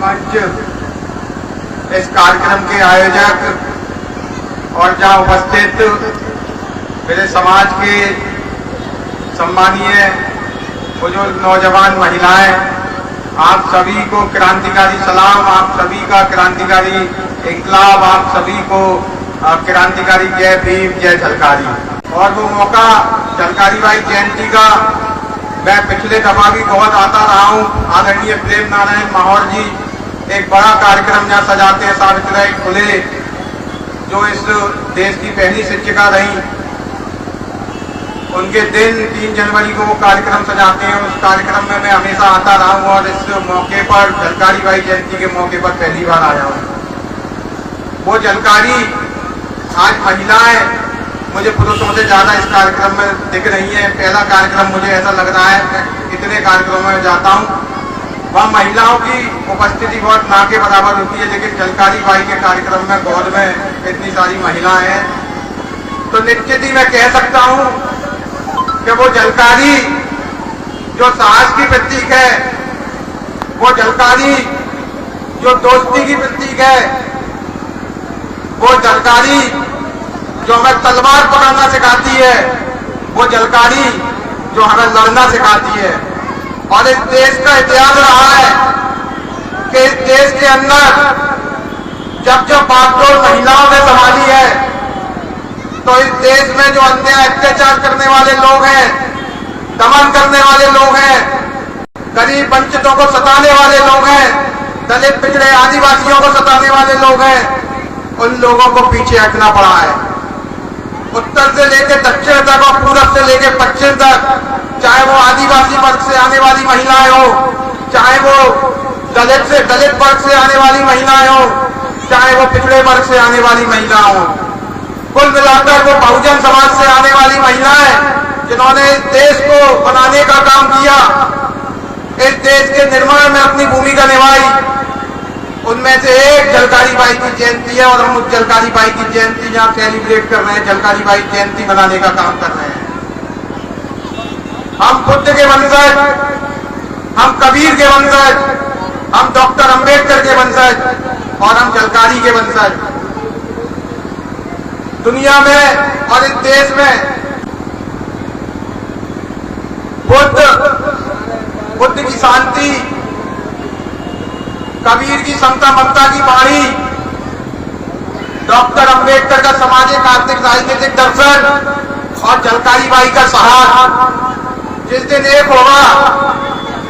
मंच, इस कार्यक्रम के आयोजक और जहां उपस्थित मेरे समाज के सम्मानीय बुजुर्ग नौजवान महिलाएं, आप सभी को क्रांतिकारी सलाम, आप सभी का क्रांतिकारी इंकलाब, आप सभी को क्रांतिकारी जय भीम जय झलकारी। और वो मौका झलकारी बाई जयंती का मैं पिछले दफा भी बहुत आता रहा हूँ। आदरणीय प्रेम नारायण माहौर जी एक बड़ा कार्यक्रम जहाँ सजाते हैं, सावित्रीबाई फुले जो इस देश की पहली शिक्षिका रही, उनके दिन 3 जनवरी को वो कार्यक्रम सजाते हैं। उस कार्यक्रम में मैं हमेशा आता रहा हूँ और इस मौके पर झलकारी बाई जयंती के मौके पर पहली बार आया हूँ। वो झलकारी आज महिलाएं मुझे पुरुषों से ज्यादा इस कार्यक्रम में दिख रही है। पहला कार्यक्रम मुझे ऐसा लग रहा है, इतने कार्यक्रमों में जाता हूँ वहाँ महिलाओं की उपस्थिति बहुत ना के बराबर होती है, लेकिन झलकारी बाई के कार्यक्रम में गौर में इतनी सारी महिलाएं हैं, तो निश्चित ही मैं कह सकता हूँ कि वो झलकारी जो साहस की प्रतीक है, वो झलकारी जो दोस्ती की प्रतीक है, वो झलकारी जो हमें तलवार पकड़ना सिखाती है, वो झलकारी जो हमें लड़ना सिखाती है। और इस देश का इतिहास रहा है कि इस देश के अंदर जब जब बागडोर महिलाओं ने संभाली है, तो इस देश में जो अन्याय अत्याचार करने वाले लोग हैं, दमन करने वाले लोग हैं, गरीब वंचितों को सताने वाले लोग हैं, दलित पिछड़े आदिवासियों को सताने वाले लोग हैं, उन लोगों को पीछे हटना पड़ा है। उत्तर से लेकर दक्षिण तक और पूरब से लेकर पश्चिम तक, चाहे वो आदिवासी वर्ग से आने वाली महिलाएं हो, चाहे वो दलित वर्ग से आने वाली महिलाएं हो, चाहे वो पिछड़े वर्ग से आने वाली महिलाएं हो, कुल मिलाकर वो बहुजन समाज से आने वाली महिलाएं जिन्होंने इस देश को बनाने का काम किया, इस देश के निर्माण में अपनी भूमिका निभाई, उनमें से एक झलकारी बाई की जयंती है। और हम उस झलकारी बाई की जयंती जहां सेलिब्रेट कर रहे हैं, झलकारी बाई जयंती मनाने का काम कर रहे हैं। हम बुद्ध के वंशज, हम कबीर के वंशज, हम डॉक्टर अंबेडकर के वंशज और हम झलकारी के वंशज। दुनिया में और इस देश में बुद्ध की शांति, कबीर की समता ममता की वाणी, डॉक्टर अंबेडकर का सामाजिक आर्थिक राजनीतिक दर्शन और झलकारी बाई का साहस जिस दिन एक होगा,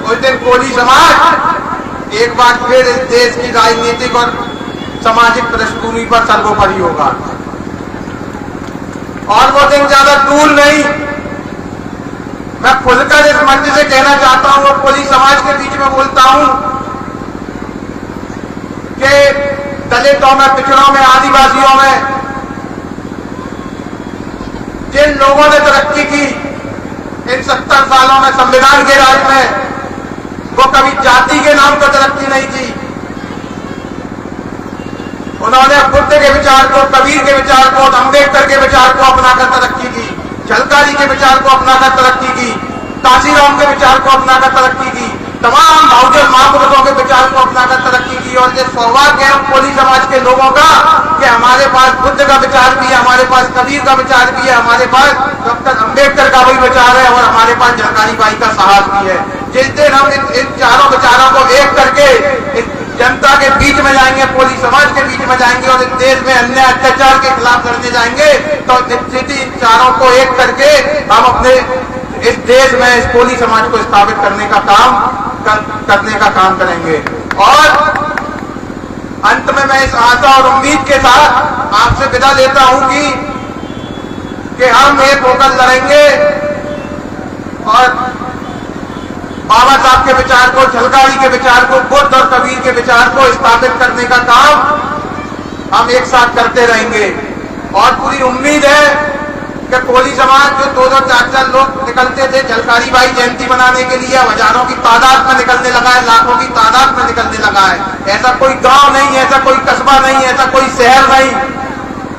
उस दिन कोली समाज एक बार फिर इस देश की राजनीतिक और सामाजिक पृष्ठभूमि पर सर्वोपरि होगा। और वो दिन ज्यादा दूर नहीं। मैं खुलकर इस मंच से कहना चाहता हूं और कोली समाज के बीच में बोलता हूं कि दलितों में, पिछड़ों में, आदिवासियों में जिन लोगों ने तरक्की की इन 70 सालों में संविधान के राज में, वो कभी जाति के नाम पर तरक्की नहीं की। उन्होंने बुद्ध के विचार को, कबीर के विचार को, अंबेडकर के विचार को अपनाकर तरक्की की, झलकारी के विचार को अपनाकर तरक्की की, काशीराम के विचार को अपनाकर तरक्की की, तमाम बहुजन महापुरुषों के विचार को अपनाकर तरक्की की। और ये सौभाग्य है कोली समाज के लोगों का कि हमारे पास बुद्ध का विचार भी है, हमारे पास कबीर का विचार भी है, हमारे पास डॉक्टर अंबेडकर का भी विचार है और हमारे पास झलकारी बाई का साहस भी है। जिस दिन हम इन चारों विचारों को एक करके इस जनता के बीच में जाएंगे, कोली समाज के बीच में जाएंगे और इस देश में अन्याय अत्याचार के खिलाफ लड़ने जाएंगे, तो निश्चित ही इन चारों को एक करके हम अपने इस देश में इस कोली समाज को स्थापित करने का काम करेंगे। और अंत में मैं इस आशा और उम्मीद के साथ आपसे विदा लेता हूं कि हम एक होकर लड़ेंगे और बाबा साहब के विचार को, झलकारी के विचार को, बुद्ध और कबीर के विचार को स्थापित करने का काम हम एक साथ करते रहेंगे। और पूरी उम्मीद है कि कोली समाज जो 2-4 लोग निकलते थे झलकारी बाई जयंती मनाने के लिए, हजारों की तादाद में निकलने लगा है, लाखों की तादाद में निकलने लगा है। ऐसा कोई गांव नहीं, ऐसा कोई कस्बा नहीं, ऐसा कोई शहर नहीं,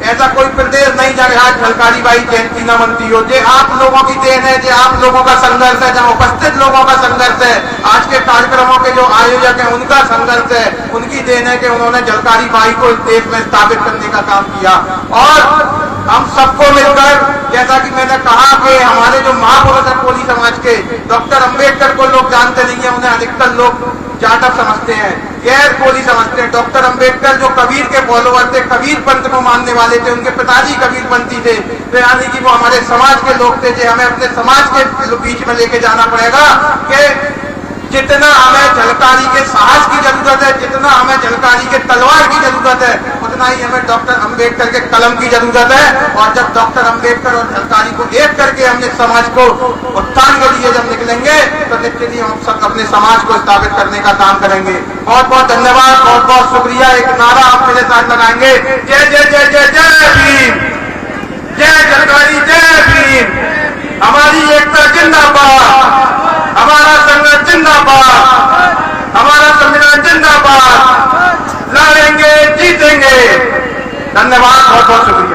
ऐसा कोई प्रदेश नहीं जहाँ झलकारी बाई जयंती न मनती हो। ये आप लोगों की देन है, ये आप लोगों का संघर्ष है, जहाँ उपस्थित लोगों का संघर्ष है, आज के कार्यक्रमों के जो आयोजक हैं उनका संघर्ष है, उनकी देन है कि उन्होंने झलकारी बाई को इस देश में स्थापित करने का काम किया। और हम सबको मिलकर, जैसा कि मैंने कहा कि हमारे जो महापुरुष है कोली समाज के, डॉक्टर अंबेडकर को लोग जानते नहीं है, उन्हें अधिकतर लोग जाटव समझते हैं, गैर कोली समझते हैं। डॉक्टर अंबेडकर जो कबीर के फॉलोवर थे, कबीर पंथ को मानने वाले थे, उनके पिताजी कबीर पंथी थे, तो यानी कि वो हमारे समाज के लोग थे। जो हमें अपने समाज के बीच में लेके जाना पड़ेगा कि जितना हमें झलकारी के साहस की जरूरत है, जितना हमें झलकारी के तलवार की जरूरत है, उतना ही हमें डॉक्टर अंबेडकर के कलम की जरूरत है। और जब डॉक्टर अंबेडकर और झलकारी को एक करके हमने समाज को उत्थान के लिए जब निकलेंगे तो निश्चित ही हम सब अपने समाज को स्थापित करने का काम करेंगे। बहुत बहुत धन्यवाद, बहुत बहुत शुक्रिया। एक नारा आप मेरे साथ लगाएंगे, जय जय जय जय जय भीम, जय झलकारी, जय भीम। हमारी एकता जिंदाबाद, हमारा संघर्ष जिंदाबाद, हमारा संविधान जिंदाबाद। लड़ेंगे, जीतेंगे। धन्यवाद, बहुत बहुत शुक्रिया।